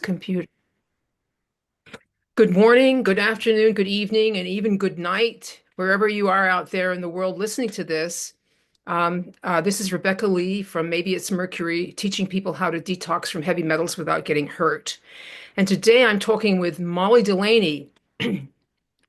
Computer. Good morning, good afternoon, good evening, and even good night, wherever you are out there in the world listening to this. This is Rebecca Lee from Maybe It's Mercury, teaching people how to detox from heavy metals without getting hurt. And today I'm talking with Molly Delaney.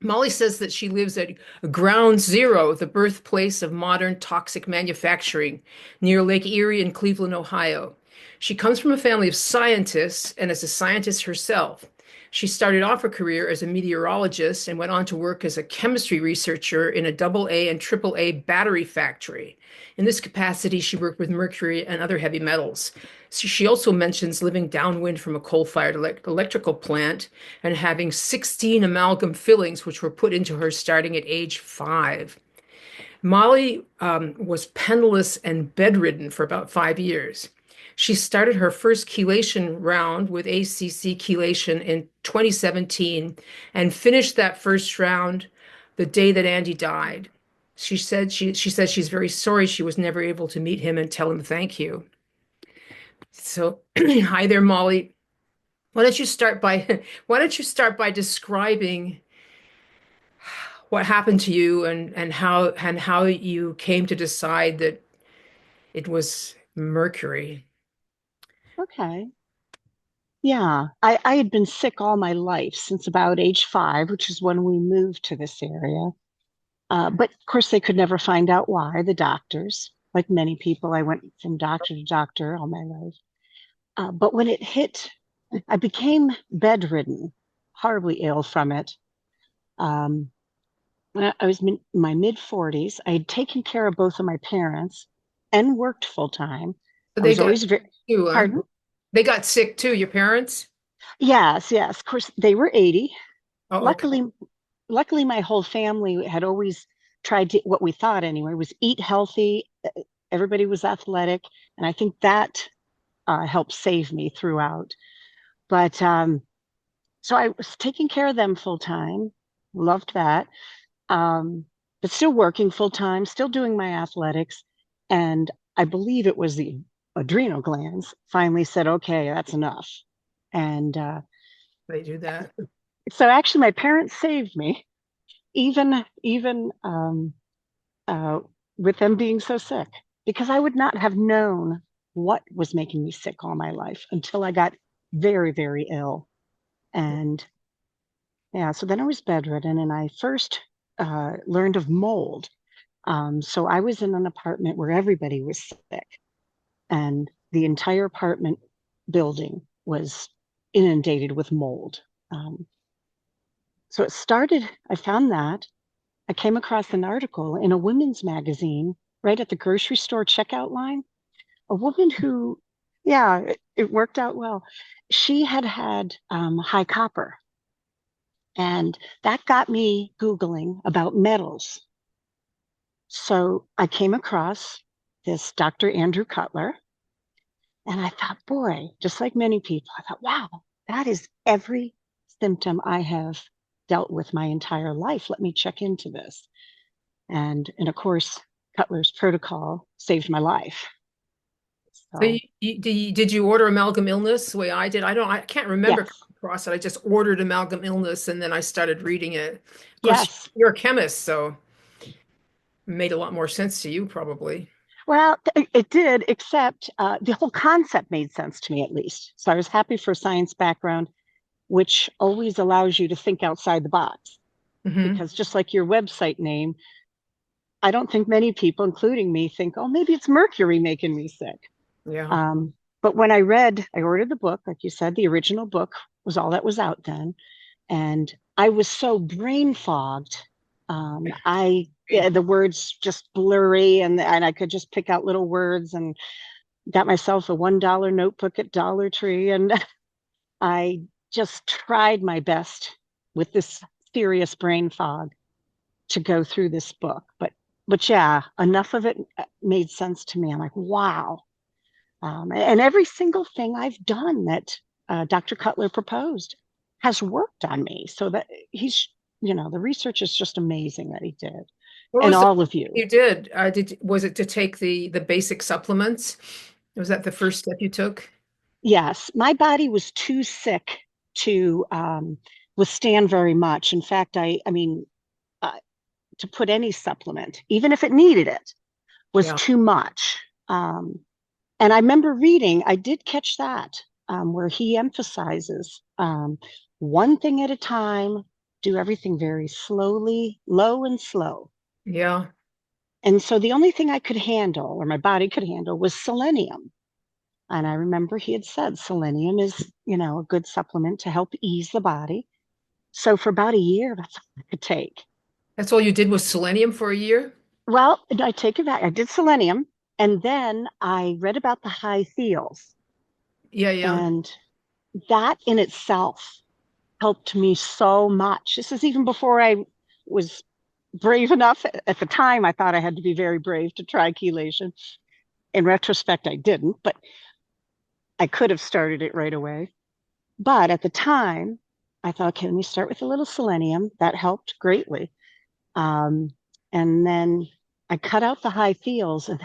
Molly says that she lives at Ground Zero, the birthplace of modern toxic manufacturing, near Lake Erie in Cleveland, Ohio. She comes from a family of scientists and is a scientist herself. She started off her career as a meteorologist and went on to work as a chemistry researcher in a AA and AAA battery factory. In this capacity, she worked with mercury and other heavy metals. She also mentions living downwind from a coal-fired electrical plant and having 16 amalgam fillings, which were put into her starting at age 5. Molly was penniless and bedridden for about 5 years. She started her first chelation round with ACC chelation in 2017 and finished that first round the day that Andy died. She said she's very sorry she was never able to meet him and tell him thank you. So, hi there, Molly. Why don't you start by describing what happened to you and how you came to decide that it was mercury? Okay. Yeah, I had been sick all my life since about age 5, which is when we moved to this area. But of course, they could never find out why, the doctors. Like many people, I went from doctor to doctor all my life. But when it hit, I became bedridden, horribly ill from it. Um, when I was in my mid 40s. I had taken care of both of my parents and worked full time. So I they was got always very, too, pardon? they got sick too, your parents? Yes, yes. Of course, they were 80. Oh, okay. Luckily, luckily, my whole family had always tried to, what we thought anyway, was eat healthy. Everybody was athletic. And I think that helped save me throughout. But so I was taking care of them full time, loved that. Um, but still working full time, still doing my athletics. And I believe it was the adrenal glands finally said, okay, that's enough. And They do that. so actually, my parents saved me, even uh, with them being so sick, because I would not have known what was making me sick all my life until I got very, very ill. And yeah, so then I was bedridden, and I first learned of mold. So I was in an apartment where everybody was sick, and the entire apartment building was inundated with mold. Um, so it started, I found that. I came across an article in a women's magazine right at the grocery store checkout line. A woman who, yeah, it worked out well. She had had high copper, and that got me Googling about metals. So I came across this Dr. Andrew Cutler, and I thought, boy, just like many people, I thought, wow, that is every symptom I have dealt with my entire life. Let me check into this. And of course, Cutler's protocol saved my life. So So did you order amalgam illness the way I did? I can't remember yes, coming across it. I just ordered amalgam illness and then I started reading it. Of course, yes. you're a chemist, so it made a lot more sense to you probably. Well, it did, except the whole concept made sense to me at least. So I was happy for a science background, which always allows you to think outside the box. Hmm. Because just like your website name, I don't think many people, including me, think, oh, maybe it's mercury making me sick. Yeah. Um, but I ordered the book, like you said, the original book was all that was out then. And I was so brain fogged. Yeah, the words just blurry, and I could just pick out little words, and got myself a $1 notebook at Dollar Tree. And I just tried my best with this serious brain fog to go through this book. But yeah, enough of it made sense to me. I'm like, wow. And every single thing I've done that Dr. Cutler proposed has worked on me. So that he's, the research is just amazing that he did. What And was the all of you. you did? Was it to take the basic supplements? Was that the first step you took? Yes, my body was too sick to withstand very much. In fact, I mean, to put any supplement, even if it needed it, was Yeah. too much. And I remember reading, I did catch that, where he emphasizes one thing at a time, do everything very slowly, low and slow. Yeah. And so the only thing I could handle, or my body could handle, was selenium. And I remember he had said selenium is, a good supplement to help ease the body. So for about a year, that's all I could take. That's all you did was selenium for a year? Well, I take it back. I did selenium, and then I read about the high theals, Yeah, yeah. and that in itself helped me so much. This is even before I was brave enough. At the time, I thought I had to be very brave to try chelation. In retrospect, I didn't, but I could have started it right away. But at the time, I thought, okay, let me start with a little selenium. That helped greatly. Um, and then I cut out the high feels, and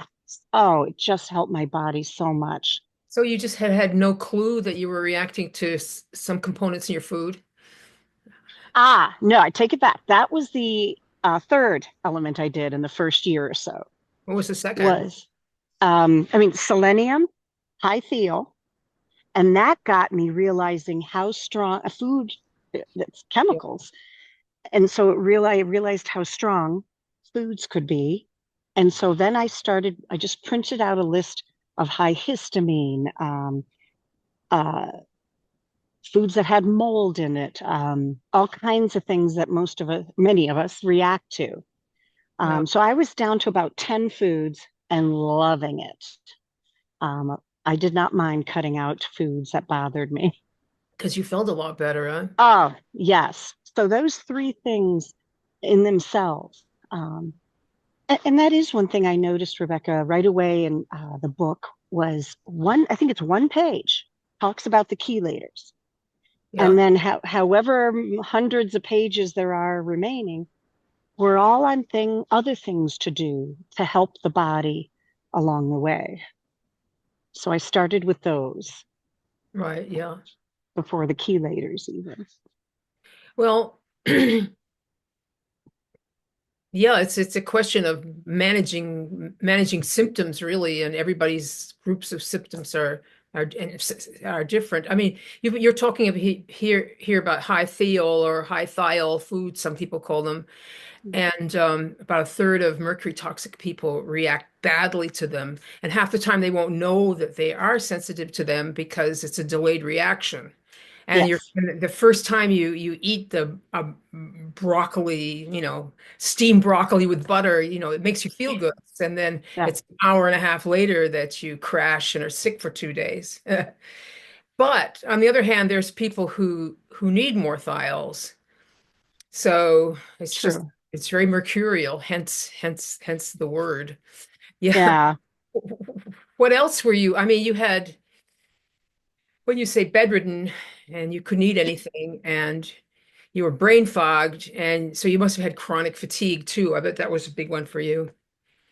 oh, it just helped my body so much. So you just had no clue that you were reacting to some components in your food? Ah, no, I take it back. That was the third element I did in the first year or so. What was the second? Was I mean, selenium, high theo, and that got me realizing how strong a food that's Yeah. chemicals. And so I realized how strong foods could be. And so then I just printed out a list of high histamine, uh, foods that had mold in it, all kinds of things that many of us react to. Yeah. So I was down to about 10 foods and loving it. Um, I did not mind cutting out foods that bothered me. Because you felt a lot better, huh? Oh, yes. So those three things in themselves. And that is one thing I noticed, Rebecca, right away in the book was I think it's one page, talks about the chelators. And Yeah. then however hundreds of pages there are remaining, we're all on other things to do to help the body along the way. So I started with those Right. Yeah. before the chelators even. Well, yeah, it's a question of managing symptoms really, and everybody's groups of symptoms are different. I mean, you're talking about here about high thiol or high thiol foods, some people call them, and about a third of mercury toxic people react badly to them, and half the time they won't know that they are sensitive to them because it's a delayed reaction. Yes, And the first time you eat the broccoli, steamed broccoli with butter, it makes you feel good. And then yeah, it's an hour and a half later that you crash and are sick for 2 days. But on the other hand, there's people who need more thiols. So true. it's very mercurial, hence the word. Yeah. Yeah, What else were you? I mean, you had when you say bedridden and you couldn't eat anything and you were brain fogged, and so you must have had chronic fatigue too. I bet that was a big one for you.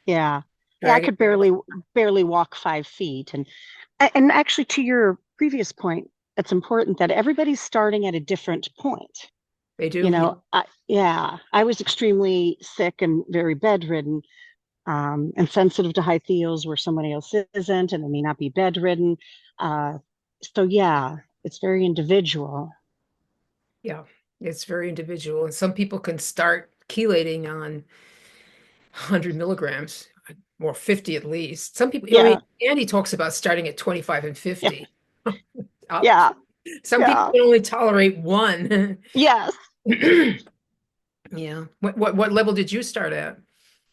yeah, yeah. I Dragging. could barely walk 5 feet, and actually, to your previous point, it's important that everybody's starting at a different point. They do. Yeah, I was extremely sick and very bedridden, and sensitive to high feels where somebody else isn't, and they may not be bedridden. Uh, so yeah, it's very individual. Yeah, it's very individual, and some people can start chelating on 100 milligrams or 50 at least. Some people, I mean, Yeah, Andy talks about starting at 25 and yeah, 50. Up. yeah, Some people yeah. can only tolerate one. Yes. Yeah. What level did you start at?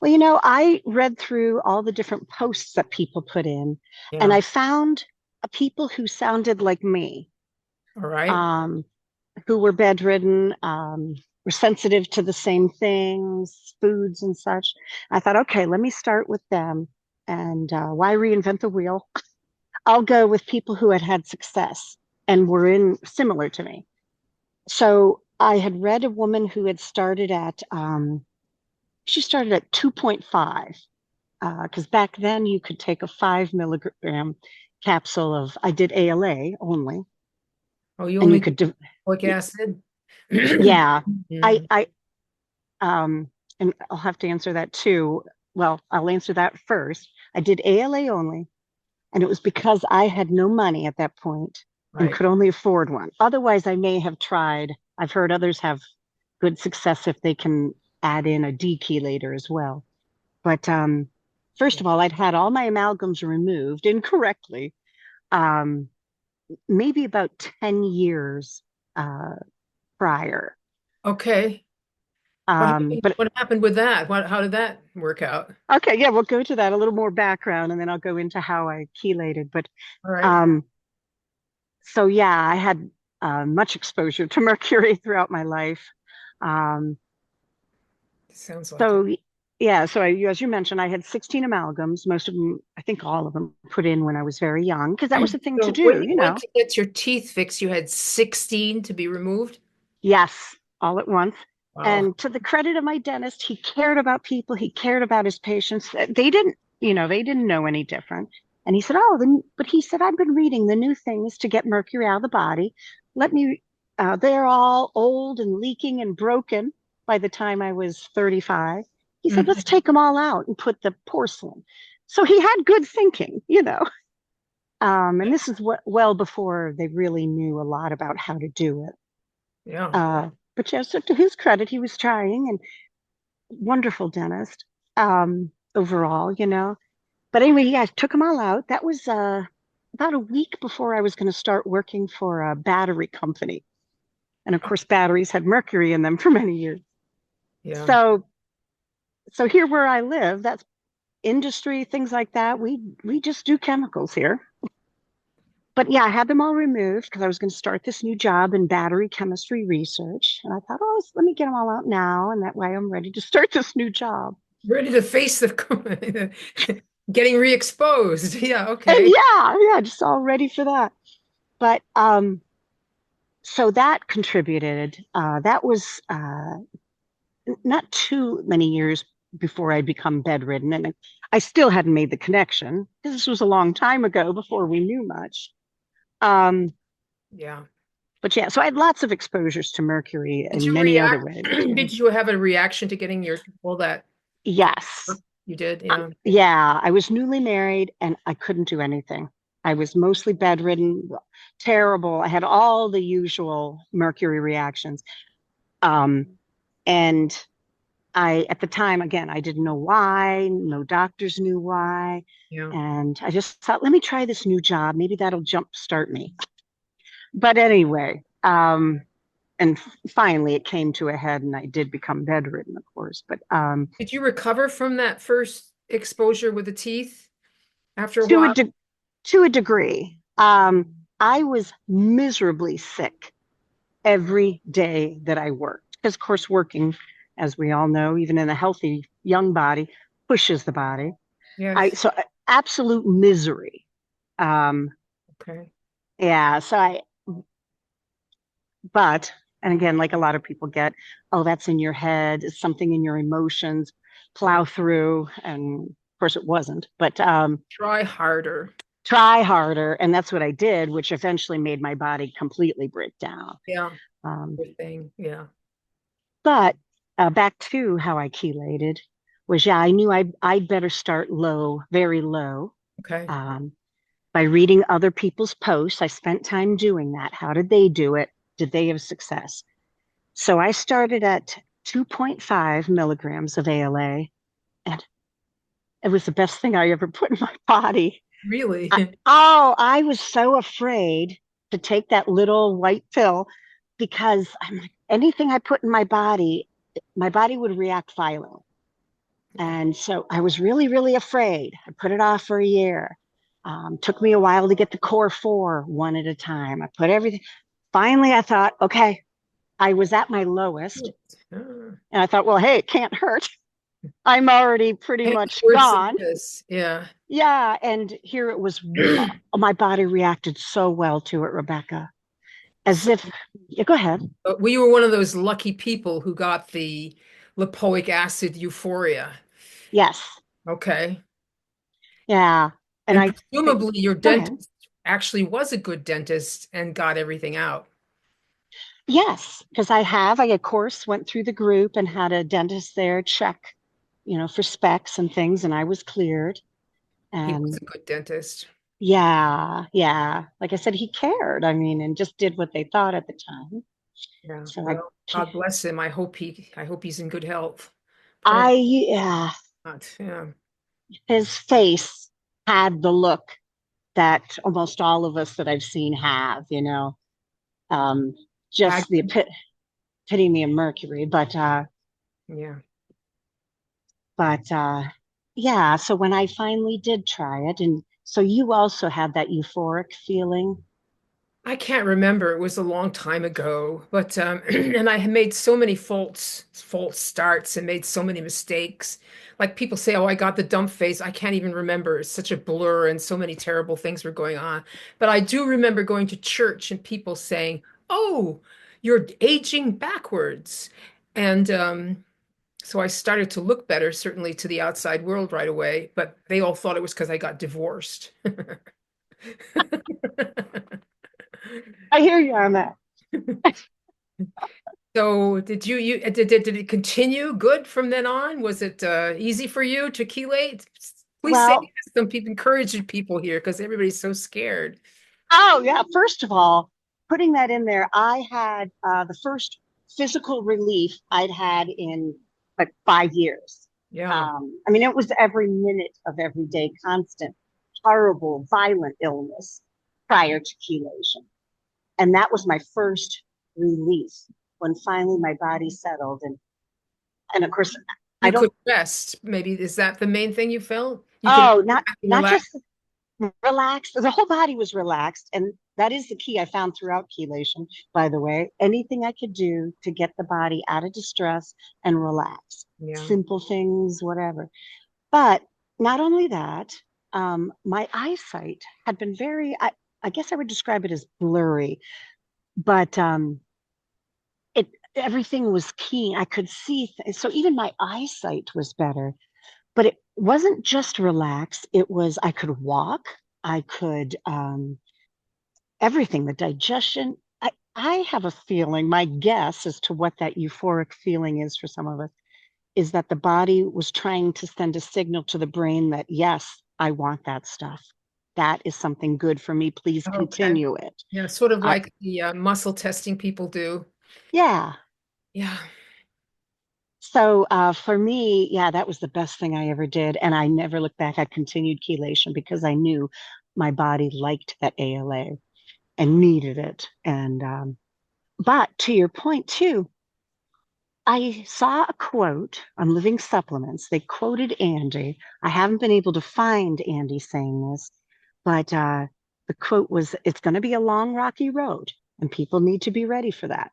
Well, I read through all the different posts that people put in, and Yeah. I found people who sounded like me. All right. um, who were bedridden, were sensitive to the same things, foods and such. I thought, okay, let me start with them. And why reinvent the wheel? I'll go with people who had had success and were in similar to me. So I had read a woman who had started at, she started at 2.5, because back then you could take a 5 milligram capsule of, I did ALA only, Oh, you and you only could, do folic acid? yeah, I, Mm, I, and I'll have to answer that too. Well, I'll answer that first. I did ALA only, and it was because I had no money at that point and right. could only afford one. Otherwise, I may have tried. I've heard others have good success if they can add in a D chelator as well. But first Yeah. of all, I'd had all my amalgams removed incorrectly, um, maybe about 10 years uh, prior. Okay. But What happened with that? How did that work out? okay, yeah, we'll go to that, a little more background, and then I'll go into how I chelated. But All right. um, so yeah, I had much exposure to mercury throughout my life. Um, Sounds like it. so yeah, so as you mentioned, I had 16 amalgams, most of them, I think all of them put in when I was very young, because that was the thing to So when do, you you went know. to get your teeth fixed, you had 16 to be removed? Yes, all at once. Wow. And to the credit of my dentist, he cared about people. He cared about his patients. They didn't, they didn't know any different. And he said, "Oh, but he said, I've been reading the new things to get mercury out of the body. Let me, they're all old and leaking and broken by the time I was 35. He said, let's Mhm. take them all out and put the porcelain." So he had good thinking. And this is what well before they really knew a lot about how to do it. Yeah. But yeah, so to his credit, he was trying and wonderful dentist overall. But anyway, yeah, I took them all out. That was about a week before I was going to start working for a battery company. And of course, batteries had mercury in them for many years. Yeah. So, so here where I live, that's industry, things like that. We just do chemicals here. But yeah, I had them all removed because I was going to start this new job in battery chemistry research. And I thought, oh, let me get them all out now. And that way I'm ready to start this new job. Ready to face getting re-exposed. Yeah, And okay. yeah, just all ready for that. But so that contributed. That was not too many years before I'd become bedridden. And I still hadn't made the connection because this was a long time ago before we knew much. Um, Yeah. but yeah, so I had lots of exposures to mercury Did in you many other react? ways. Did you have a reaction to getting your all that? Yes. You did, yeah. Yeah, I was newly married and I couldn't do anything. I was mostly bedridden, terrible. I had all the usual mercury reactions. Um, and at the time, again, I didn't know why. No doctors knew why. Yeah. And I just thought, let me try this new job. Maybe that'll jumpstart me. But anyway, and finally it came to a head and I did become bedridden, of course. But Did you recover from that first exposure with the teeth after a to a while? de to a degree. I was miserably sick every day that I worked. Because, of course, working, as we all know, even in a healthy young body, pushes the body. I Yes. so absolute misery. Um, Okay. yeah. But, and again, like a lot of people get, oh, that's in your head, it's something in your emotions, Yeah. plow through. And of course, it wasn't. But Try harder. try harder. And that's what I did, which eventually made my body completely break down. Yeah. Um, Good thing. Yeah. but back to how I chelated was, yeah, I knew I'd better start low, very low, Okay. um, by reading other people's posts. I spent time doing that. How did they do it? Did they have success? So I started at 2.5 milligrams of ALA, and it was the best thing I ever put in my body. Really? I was so afraid to take that little white pill because I'm like, anything I put in my body would react violently. And so I was really, really afraid. I put it off for a year. Took me a while to get the core four one at a time. I put everything. finally I thought, okay, I was at my lowest. Ah, And I thought, well, hey, it can't hurt. I'm already pretty can't much worse than gone. this. Yeah. Yeah. And here it was, my body reacted so well to it, Rebecca, as So, if, yeah, go ahead. we were one of those lucky people who got the lipoic acid euphoria. Yes. Okay. Yeah. And And I think, presumably your go ahead. dentist actually was a good dentist and got everything out. Yes, because I, of course, went through the group and had a dentist there check, for specs and things, and I was cleared. He was And a good dentist. yeah, yeah. Like I said, he cared. I mean, and just did what they thought at the time. Yeah. So Well, God bless him. I hope he's in good health. Pray yeah, not. Yeah. his face had the look that almost all of us that I've seen have, um, just the Ag- epitome of Mercury. Yeah. But yeah, so when I finally did try it, and so you also had that euphoric feeling. I can't remember. It was a long time ago, but and I had made so many false starts and made so many mistakes. Like people say, "Oh, I got the dump face." I can't even remember. It's such a blur, and so many terrible things were going on. But I do remember going to church and people saying, "Oh, you're aging backwards," and so I started to look better, certainly to the outside world right away. But they all thought it was because I got divorced. I hear you on that. So did it continue good from then on? Was it easy for you to chelate? Please say Well, some people encouraging people here because everybody's so scared. oh yeah, first of all, putting that in there, I had the first physical relief I'd had in like 5 years. Yeah. I mean, it was every minute of every day, constant, horrible, violent illness prior to chelation. And that was my first relief when finally my body settled. And of course, I You don't, could rest. Maybe is that the main thing you felt? You could oh, not relax. just relaxed. The whole body was relaxed. And that is the key I found throughout chelation, by the way. Anything I could do to get the body out of distress and relax. Yeah. Simple things, whatever. But not only that, my eyesight had been I guess I would describe it as blurry, but everything was keen. I could see, so even my eyesight was better. But it wasn't just relax. It was I could walk. I could everything. The digestion. I have a feeling. My guess as to what that euphoric feeling is for some of us is that the body was trying to send a signal to the brain that yes, I want that stuff. That is something good for me. Please Okay. continue it. Yeah, sort of I like the muscle testing people do. Yeah. Yeah. So for me, yeah, that was the best thing I ever did. And I never looked back. I continued chelation because I knew my body liked that ALA and needed it. And but to your point too, I saw a quote on Living Supplements. They quoted Andy. I haven't been able to find Andy saying this, but the quote was, "It's going to be a long, rocky road, and people need to be ready for that."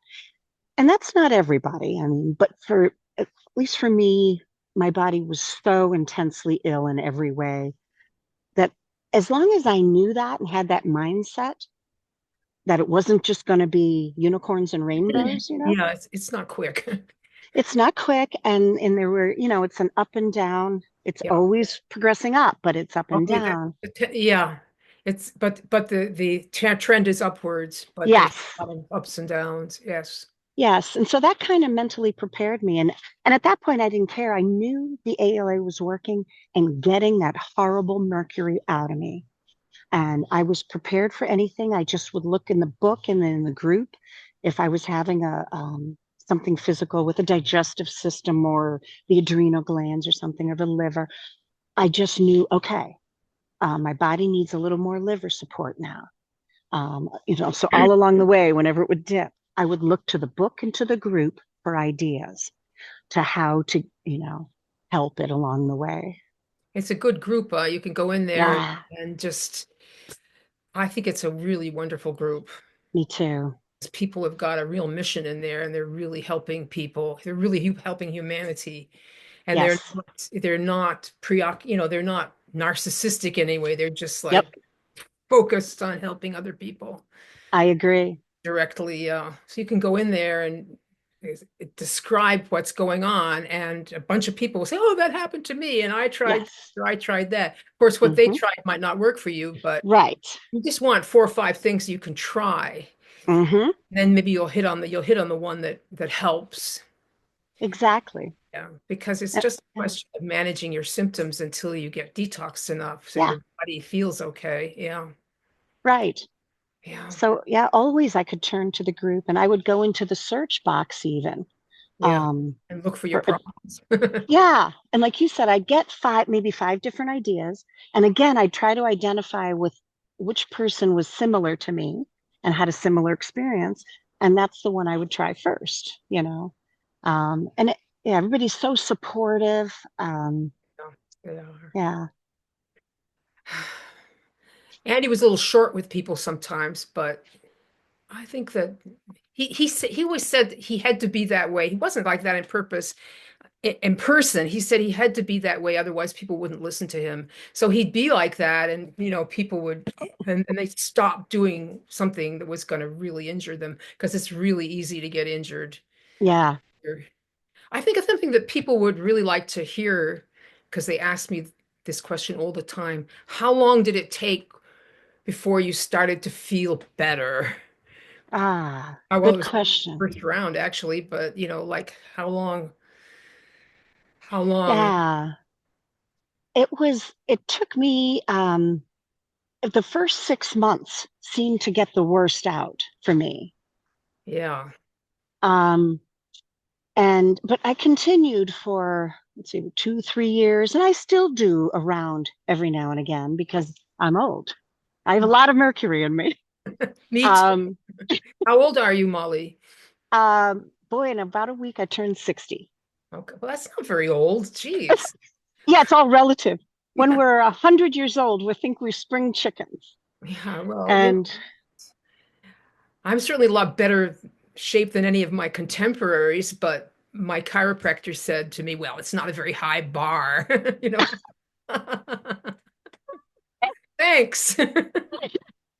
And that's not everybody. I mean, but for at least for me, my body was so intensely ill in every way that as long as I knew that and had that mindset that it wasn't just going to be unicorns and rainbows, Yeah, it's not quick. it's not quick. And there were, it's an up and down. It's Yeah. always progressing up, but it's up Oh, and yeah, down. yeah. It's but the trend is upwards, but there's Yes. a lot of ups and downs. Yes. Yes. And so that kind of mentally prepared me. And at that point I didn't care. I knew the ALA was working and getting that horrible mercury out of me. And I was prepared for anything. I just would look in the book and then in the group if I was having a something physical with the digestive system or the adrenal glands or something or the liver. I just knew, okay, my body needs a little more liver support now. So all along the way, whenever it would dip, I would look to the book and to the group for ideas to how to help it along the way. It's a good group. You can go in there Yeah, and just, I think it's a really wonderful group. me too. People have got a real mission in there and they're really helping people. They're really helping humanity. And Yes. they're not they're not narcissistic anyway. They're just Yep. like focused on helping other people I agree. directly. So you can go in there and describe what's going on, and a bunch of people will say, "Oh, that happened to me," and Yes. I tried that. Of course, what they Hmm. tried might not work for you, but Right. you just want 4 or 5 things you can try. Hmm. Then maybe you'll hit on the one that helps. Exactly. Yeah, because it's Uh, just a uh, question of managing your symptoms until you get detoxed enough so Yeah. your body feels okay. Yeah. Right. Yeah. So yeah, always I could turn to the group and I would go into the search box even. Yeah. Um, And look for your for problems. Yeah. And like you said, I'd get five, maybe five different ideas. And again, I'd try to identify with which person was similar to me and had a similar experience. And that's the one I would try first, you know. Yeah, everybody's so supportive. Yeah, they are. Yeah. Andy was a little short with people sometimes, but I think that he always said he had to be that way. He wasn't like that in purpose. In person, he said he had to be that way, otherwise people wouldn't listen to him. So he'd be like that, and people would, and they stopped doing something that was going to really injure them because it's really easy to get injured. Yeah. I think it's something that people would really like to hear because they ask me this question all the time. How long did it take before you started to feel better? Well, it Good was question. first round actually, but like how long? Yeah. It took me, the first 6 months seemed to get the worst out for me. Yeah. Um, but I continued for, let's see, 2, 3 years, and I still do around every now and again because I'm old. I have a lot of mercury in me. Me too. Um, How old are you, Molly? Boy, in about a week I turned 60. Okay. Well, that's not very old. Jeez. Yeah, it's all relative. When Yeah. we're 100 years old, we think we're spring chickens. Yeah. Well, And I'm certainly a lot better shape than any of my contemporaries, but my chiropractor said to me, well, it's not a very high bar, you know. Thanks. Thanks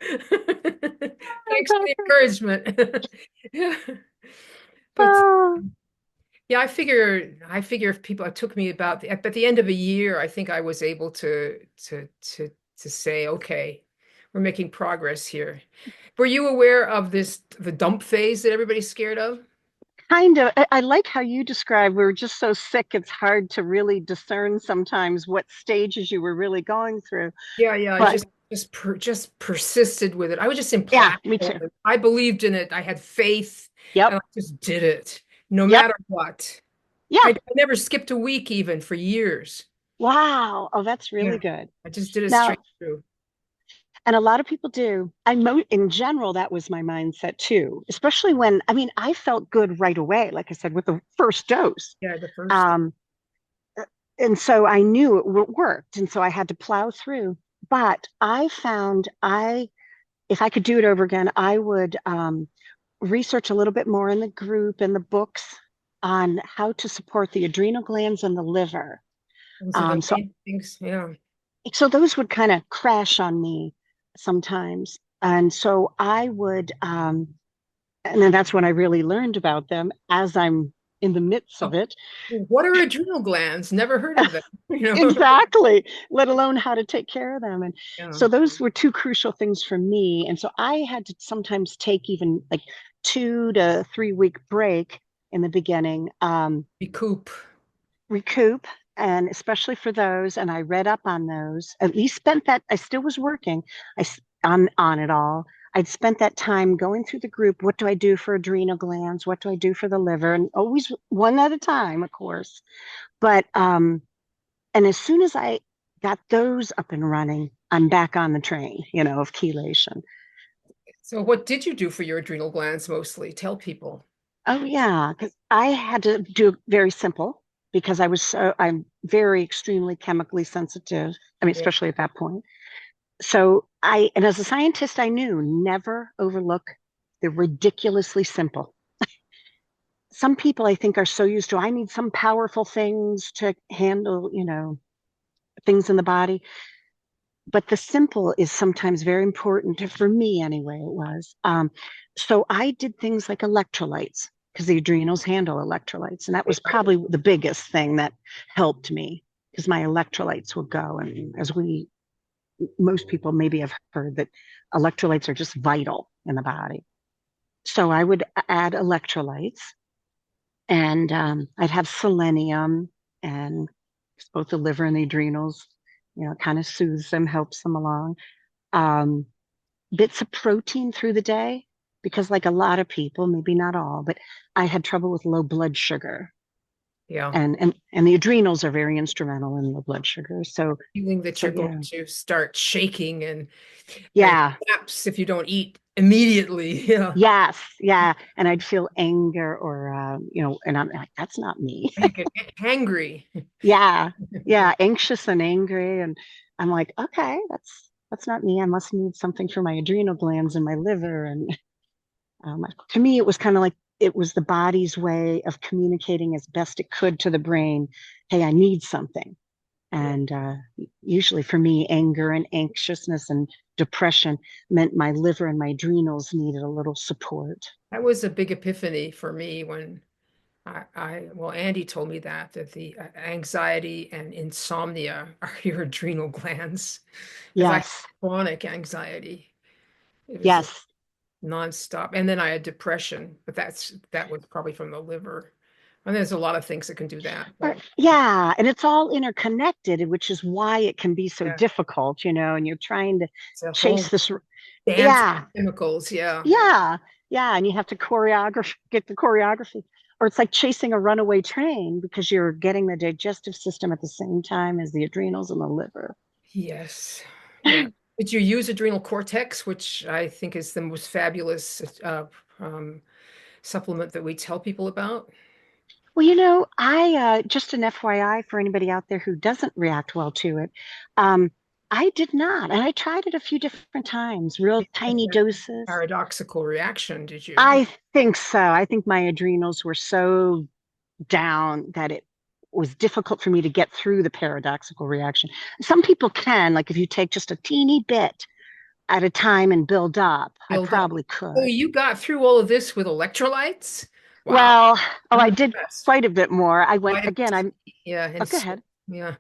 for the encouragement. Yeah. But uh, yeah, I figure if people, it took me about at the end of a year, I think I was able to say, okay, we're making progress here. Were you aware of the dump phase that everybody's scared of? kind of, I like how you describe we're just so sick, it's hard to really discern sometimes what stages you were really going through. Yeah, yeah, I But just persisted with it. I was just yeah, me too. implacable. I believed in it. I had faith, and Yep. I just did it, no Yep. matter what. Yeah. I never skipped a week even for years. Wow. Oh, that's really Yeah, good. I just did it Now, straight through. and a lot of people do. In general, that was my mindset too, especially when, I mean, I felt good right away, like I said, with the first dose. Yeah, the first. Um, and so I knew it worked. And so I had to plow through. But I found if I could do it over again, I would research a little bit more in the group and the books on how to support the adrenal glands and the liver. Those are the Um, so, main things. Yeah. so those would kind of crash on me sometimes. And so I would, and then that's when I really learned about them as I'm in the midst of Oh, it. what are adrenal glands? Never heard of them. You know. Exactly, let alone how to take care of them. And Yeah. so those were two crucial things for me. And so I had to sometimes take even like 2 to 3 week break in the beginning, Recoup. recoup, and especially for those. And I read up on those. At least spent that. I still was working. On it all. I'd spent that time going through the group. What do I do for adrenal glands? What do I do for the liver? And always one at a time, of course. But and as soon as I got those up and running, I'm back on the train, of chelation. So what did you do for your adrenal glands mostly? Tell people. Oh yeah, because I had to do very simple because I'm very extremely chemically sensitive. I mean, Yeah. especially at that point. And as a scientist, I knew never overlook They're ridiculously simple. Some people I think are so used to, I need some powerful things to handle, things in the body. But the simple is sometimes very important for me anyway, it was. So I did things like electrolytes because the adrenals handle electrolytes. And that was probably the biggest thing that helped me because my electrolytes would go. And as most people maybe have heard that electrolytes are just vital in the body. So I would add electrolytes and I'd have selenium and both the liver and the adrenals, kind of soothes them, helps them along. Um, Bits of protein through the day, because like a lot of people, maybe not all, but I had trouble with low blood sugar. Yeah. And the adrenals are very instrumental in low blood sugar. Feeling that So you're yeah. going to start shaking and Yeah. collapse if you don't eat immediately. Yeah. Yes. Yeah. And I'd feel anger or and I'm like, that's not me. You get hangry. Yeah. Yeah. Anxious and angry. And I'm like, okay, that's not me. I must need something for my adrenal glands and my liver. And to me, it was kind of like it was the body's way of communicating as best it could to the brain, hey, I need something. Yeah. And usually for me, anger and anxiousness and depression meant my liver and my adrenals needed a little support. That was a big epiphany for me when well, Andy told me that the anxiety and insomnia are your adrenal glands. Because I had Yes, chronic anxiety. It was yes. nonstop. And then I had depression, but that was probably from the liver. And there's a lot of things that can do that. But Yeah, and it's all interconnected, which is why it can be so yeah, difficult, and you're trying to it's a chase whole this. dance of Yeah, chemicals. Yeah. yeah, yeah, and you have to get the choreography. Or it's like chasing a runaway train because you're getting the digestive system at the same time as the adrenals and the liver. Yes. Yeah. Did you use adrenal cortex, which I think is the most fabulous um, supplement that we tell people about? Well, I just an FYI for anybody out there who doesn't react well to it. I did not, and I tried it a few different times, real Had tiny that doses. paradoxical reaction, did you? I think so. I think my adrenals were so down that it was difficult for me to get through the paradoxical reaction. Some people can, like if you take just a teeny bit at a time and build up, I Build up. probably So could. you got through all of this with electrolytes? Wow. Well, oh, I'm I did impressed. quite a bit more. I went Vitamin again. Yeah, Oh, and go so, ahead. yeah,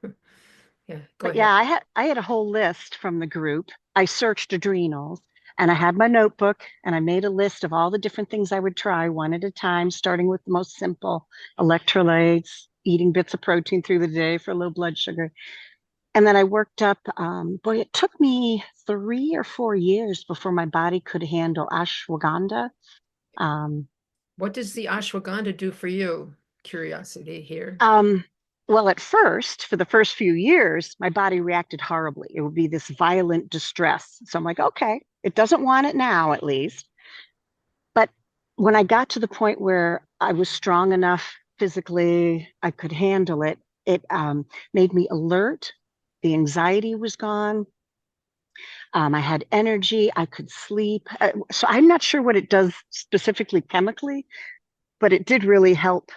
yeah, go But ahead. yeah, I had a whole list from the group. I searched adrenals and I had my notebook and I made a list of all the different things I would try one at a time, starting with the most simple electrolytes, eating bits of protein through the day for low blood sugar. And then I worked up, boy, it took me 3 or 4 years before my body could handle ashwagandha. Um, What does the ashwagandha do for you? Curiosity here. Um, well, at first, for the first few years, my body reacted horribly. It would be this violent distress. So I'm like, okay, it doesn't want it now, at least. But when I got to the point where I was strong enough physically, I could handle it, it made me alert. The anxiety was gone. I had energy. I could sleep. So I'm not sure what it does specifically chemically, but it did really help.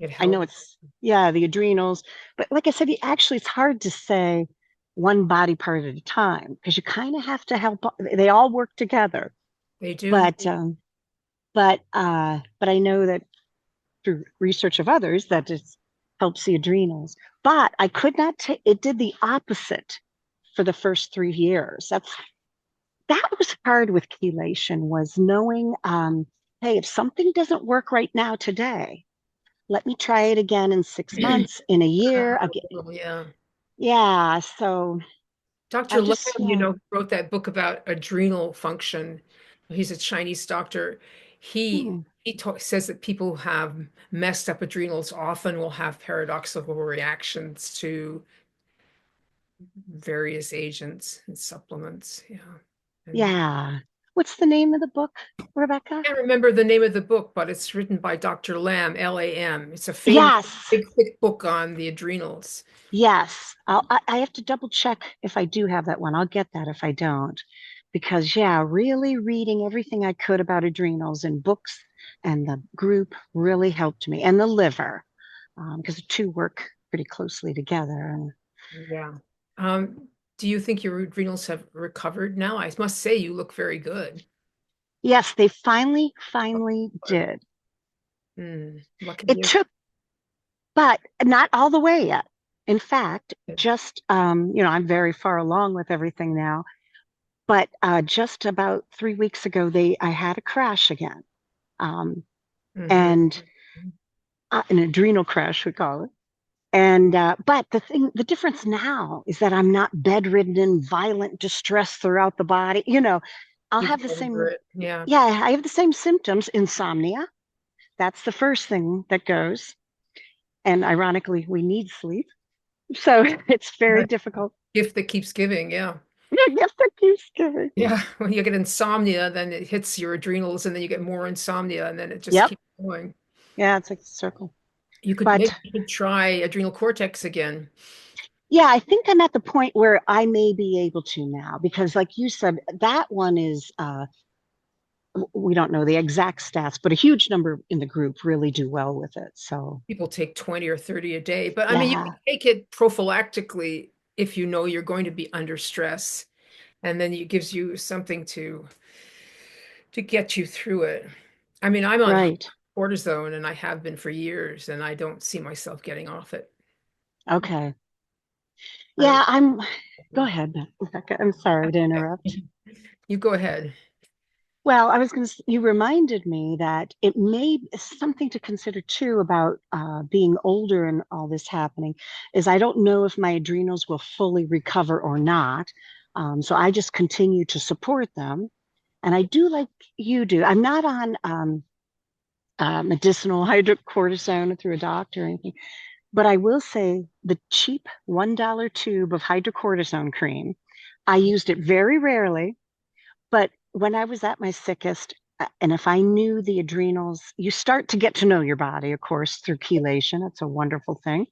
It I know helps. it's, yeah, the adrenals, but like I said, actually, it's hard to say one body part at a time because you kind of have to help. They all work together, They do. but but I know that through research of others that it helps the adrenals. But I could not take. It did the opposite for the first 3 years. That was hard with chelation was knowing, hey, if something doesn't work right now today, let me try it again in 6 months, in a year. Again. Yeah. Yeah. So Dr. I Lam, just, yeah. wrote that book about adrenal function. He's a Chinese doctor. He Hmm. says that people who have messed up adrenals often will have paradoxical reactions to various agents and supplements. Yeah. And Yeah. What's the name of the book, Rebecca? I can't remember the name of the book, but it's written by Dr. Lam, Lam. It's a famous Yes. big thick book on the adrenals. Yes. I have to double check if I do have that one. I'll get that if I don't. because yeah, really reading everything I could about adrenals and books and the group really helped me, and the liver, because the two work pretty closely together. And Yeah. Do you think your adrenals have recovered now? I must say you look very good. yes, they finally Good. did. Lucky It you. took, but not all the way yet. In fact, just I'm very far along with everything now. But just about 3 weeks ago, they I had a crash again, um, Hmm. and an adrenal crash, we call it. And but the difference now is that I'm not bedridden in violent distress throughout the body. I'll You have get the over same. it. Yeah. Yeah, I have the same symptoms: insomnia. That's the first thing that goes. And ironically, we need sleep, so it's very That difficult. gift that keeps giving. Yeah. Yes, that keeps giving. Yeah. When you get insomnia, then it hits your adrenals, and then you get more insomnia, and then it just Yep. keeps going. Yeah, it's like a circle. You could But maybe you could try adrenal cortex again. yeah, I think I'm at the point where I may be able to now because, like you said, that one is, we don't know the exact stats, but a huge number in the group really do well with it. So, People take 20 or 30 a day, but I mean, you can yeah, take it prophylactically if you know you're going to be under stress, and then it gives you something to get you through it. I mean, I'm on right. cortisone and I have been for years, and I don't see myself getting off it. Okay. I don't. Yeah, go ahead, Rebecca. I'm sorry to interrupt. You go ahead. Well, I was going to, you reminded me that it may something to consider too about being older and all this happening is I don't know if my adrenals will fully recover or not. So I just continue to support them. And I do like you do. I'm not on medicinal hydrocortisone through a doctor or anything, but I will say the cheap $1 tube of hydrocortisone cream, I used it very rarely, but when I was at my sickest, and if I knew the adrenals, you start to get to know your body, of course, through chelation. It's a wonderful thing.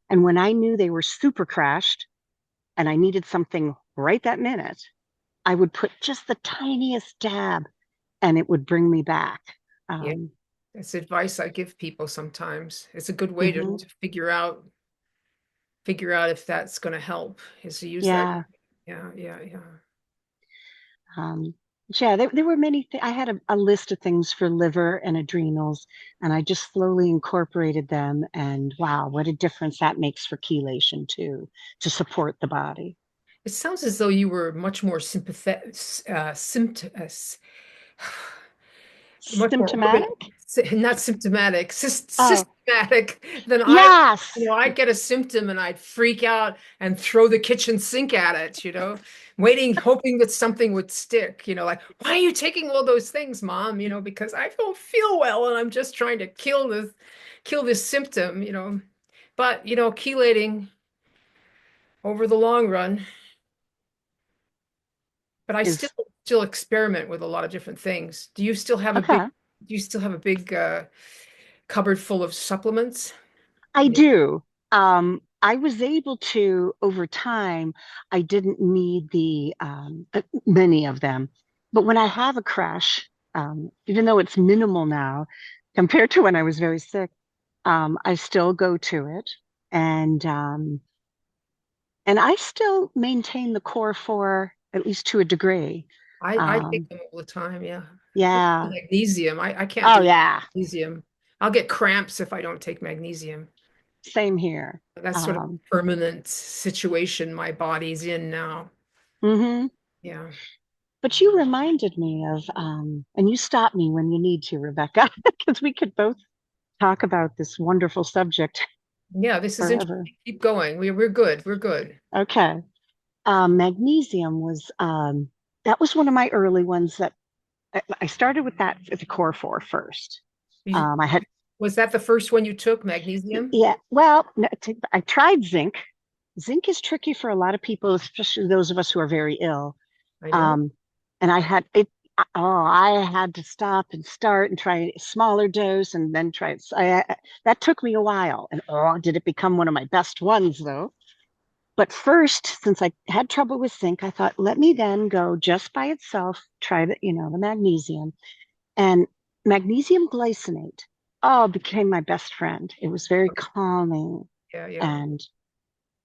And when I knew they were super crashed and I needed something right that minute, I would put just the tiniest dab and it would bring me back. Yeah, Um, that's advice I give people sometimes. It's a good way mhm. to figure out if that's going to help is to use that. Yeah. Yeah, yeah, yeah. Um, yeah, there were many I had a list of things for liver and adrenals, and I just slowly incorporated them. And wow, what a difference that makes for chelation too, to support the body. It sounds as though you were much more sympathetic, much more Symptomatic? not symptomatic, Oh, systematic than I. yes. I'd get a symptom and I'd freak out and throw the kitchen sink at it, waiting, hoping that something would stick, like, why are you taking all those things, Mom? Because I don't feel well and I'm just trying to kill this symptom. But, chelating over the long run. But I still Is still experiment with a lot of different things. okay. Do you still have a big cupboard full of supplements? I Yeah. do. I was able to, over time, I didn't need many of them. But when I have a crash, even though it's minimal now compared to when I was very sick, I still go to it. And and I still maintain the core four, at least to a degree. I take Um, them all the time, yeah. yeah. Magnesium. I can't Oh, do yeah. magnesium. I'll get cramps if I don't take magnesium. Same here. That's sort of Um, a permanent situation my body's in now. mhm. Yeah. But you reminded me of, and you stop me when you need to, Rebecca, because we could both talk about this wonderful subject Yeah, this is forever. interesting. Keep going. We're good. We're good. Okay. Magnesium was, that was one of my early ones that I started with that at the core four first. You- I had, Was that the first one you took, magnesium? yeah, well, no, I tried zinc. Zinc is tricky for a lot of people, especially those of us who are very ill. I know. Um, and I had it. Oh, I had to stop and start and try a smaller dose and then try it. That took me a while. And oh, did it become one of my best ones though? But first, since I had trouble with zinc, I thought, let me then go just by itself, try the magnesium. And magnesium glycinate, oh, became my best friend. It was very calming. Yeah, yeah. And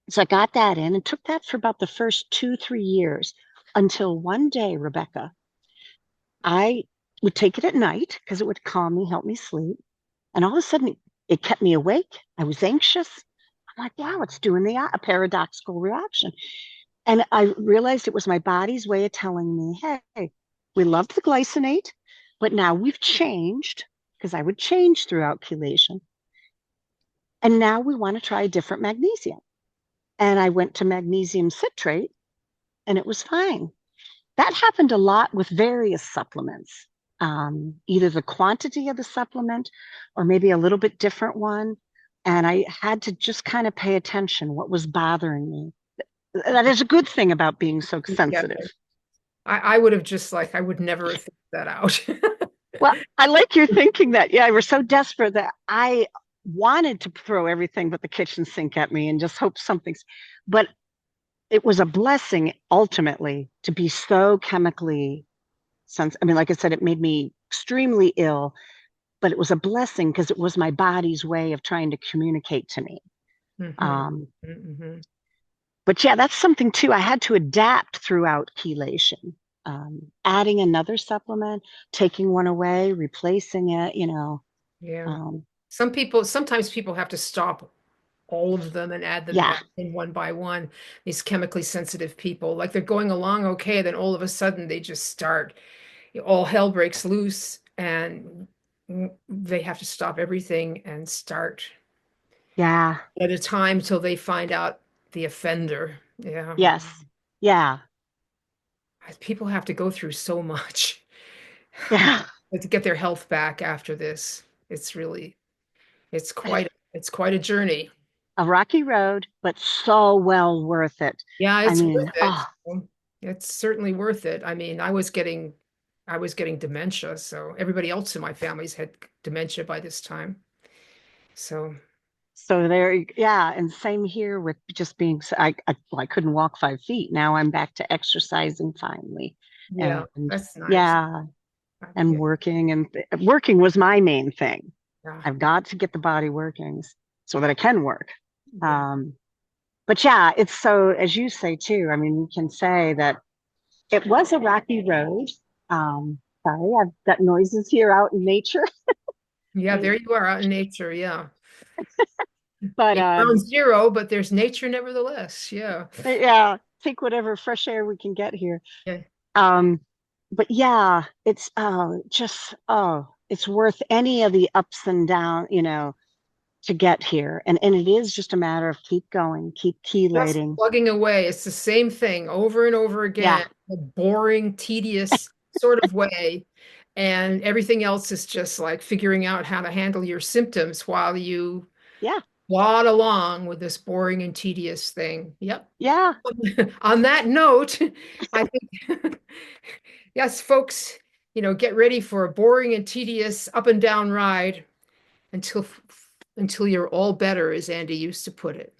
so I got that in and took that for about the first 2, 3 years until one day, Rebecca, I would take it at night because it would calm me, help me sleep. And all of a sudden, it kept me awake. I was anxious. I'm like, wow, it's doing a paradoxical reaction. And I realized it was my body's way of telling me, hey, we loved the glycinate, but now we've changed because I would change throughout chelation. And now we want to try a different magnesium. And I went to magnesium citrate and it was fine. That happened a lot with various supplements, either the quantity of the supplement or maybe a little bit different one. And I had to just kind of pay attention what was bothering me. That is a good thing about being so Yeah. sensitive. I would have just like, I would never have figured that out. Well, I like your thinking that, yeah, I was so desperate that I wanted to throw everything but the kitchen sink at me and just hope something's, but it was a blessing ultimately to be so chemically sensitive. I mean, like I said, it made me extremely ill, but it was a blessing because it was my body's way of trying to communicate to me. Hmm. Um, Hmm. but yeah, that's something too. I had to adapt throughout chelation, adding another supplement, taking one away, replacing it. Yeah. Um, Sometimes people have to stop all of them and add them yeah, back in one by one. These chemically sensitive people, like they're going along okay, then all of a sudden they just start, all hell breaks loose, and they have to stop everything and start yeah, at a time till they find out the offender. Yeah. yes, yeah, People have to go through so much yeah. to get their health back after this. It's really, it's quite a journey. A rocky road, but so well worth it. Yeah, I it's worth mean, it. oh, It's certainly worth it. I mean, I was getting dementia, so everybody else in my family's had dementia by this time. So, so there, yeah, and same here with just being. Well, I couldn't walk 5 feet. Now I'm back to exercising finally, yeah, and that's nice. yeah, and Yeah, working, and working was my main thing. yeah, I've got to get the body working so that I can work. yeah. Um, but yeah, it's so as you say too. I mean, we can say that it was a rocky road. Sorry, I've got noises here out in nature. Yeah, there you are out in nature. Yeah. But In ground zero, but there's nature nevertheless. Yeah. yeah, take whatever fresh air we can get here. Yeah. Um, but yeah, it's it's worth any of the ups and downs, to get here. And it is just a matter of keep going, keep Just chelating. plugging away. It's the same thing over and over Yeah, again, a boring, tedious sort of way. And everything else is just like figuring out how to handle your symptoms while you yeah, plod along with this boring and tedious thing. Yep. yeah. On that note, I think, yes, folks, get ready for a boring and tedious up and down ride until until you're all better, as Andy used to put it.